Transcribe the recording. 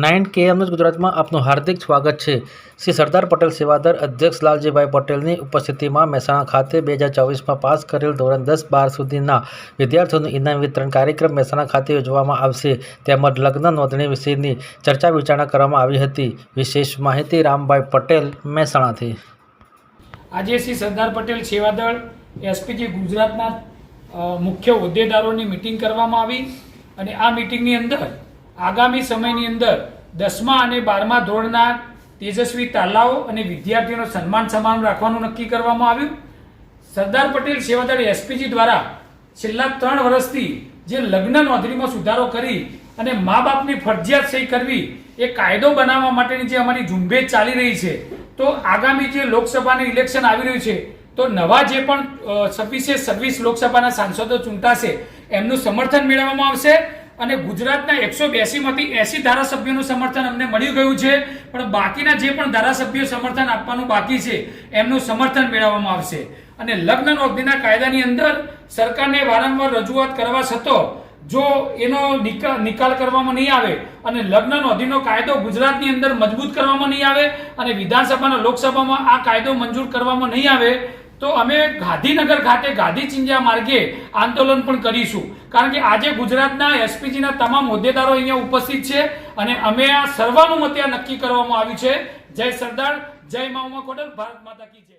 9 KM ગુજરાતમાં આપનું હાર્દિક સ્વાગત છે। શ્રી સરદાર પટેલ સેવાદર અધ્યક્ષ લાલજીભાઈ પટેલની ઉપસ્થિતિમાં મહેસાણા ખાતે 2024માં પાસ કરેલ ધોરણ 10-12 સુધીના વિદ્યાર્થીઓનું ઇનામ વિતરણ કાર્યક્રમ મહેસાણા ખાતે યોજવામાં આવશે તેમજ લગ્ન નોંધણી વિશેની ચર્ચા વિચારણા કરવામાં આવી હતી। વિશેષ માહિતી રામભાઈ પટેલ મહેસાણાથી। આજે શ્રી સરદાર પટેલ સેવાદળ એસપીજી ગુજરાતના મુખ્ય હોદ્દેદારોની મિટિંગ કરવામાં આવી અને આ મિટિંગની અંદર આગામી સમયની અંદર 10મા અને 12મા ધોરણના તેજસ્વી તાલાઓ અને વિદ્યાર્થીઓનો સન્માન સમારંભ રાખવાનું નક્કી કરવામાં આવ્યું। સરદાર પટેલ સેવાદળ એસપીજી દ્વારા છેલ્લા 3 વર્ષથી જે લગ્ન નોંધણીમાં સુધારો કરી અને મા બાપની ફરજિયાત સહી કરવી એ કાયદો બનાવવા માટેની જે અમારી ઝુંબેશ ચાલી રહી છે, તો આગામી જે લોકસભાનું ઇલેક્શન આવી રહ્યું છે તો નવા જે પણ 26 લોકસભાના સાંસદો ચૂંટાશે એમનું સમર્થન મેળવવામાં આવશે અને ગુજરાતના 182 માંથી 80 ધારાસભ્યોનું સમર્થન અમને મળી ગયું છે, પણ બાકીના જે પણ ધારાસભ્યો સમર્થન આપવાનું બાકી છે એમનું સમર્થન મેળવવામાં આવશે। અને લગ્ન નોંધણીના કાયદાની અંદર સરકારને વારંવાર રજૂઆત કરવા છતાં જો એનો નિકાલ કરવામાં નહીં આવે અને લગ્ન નોંધણીનો કાયદો ગુજરાતની અંદર મજબૂત કરવામાં નહીં આવે અને વિધાનસભાના લોકસભામાં આ કાયદો મંજૂર કરવામાં નહીં આવે તો અમે ગાંધીનગર ખાતે ગાંધી ચિંધ્યા માર્ગે આંદોલન પણ કરીશું, કારણ કે આજે ગુજરાતના એસપીજીના તમામ હોદ્દેદારો અહીંયા ઉપસ્થિત છે અને અમે આ સર્વાનુમતે નક્કી કરવામાં આવ્યું છે। જય સરદાર, જય મા ઉમા કોડલ, ભારત માતા કી જય।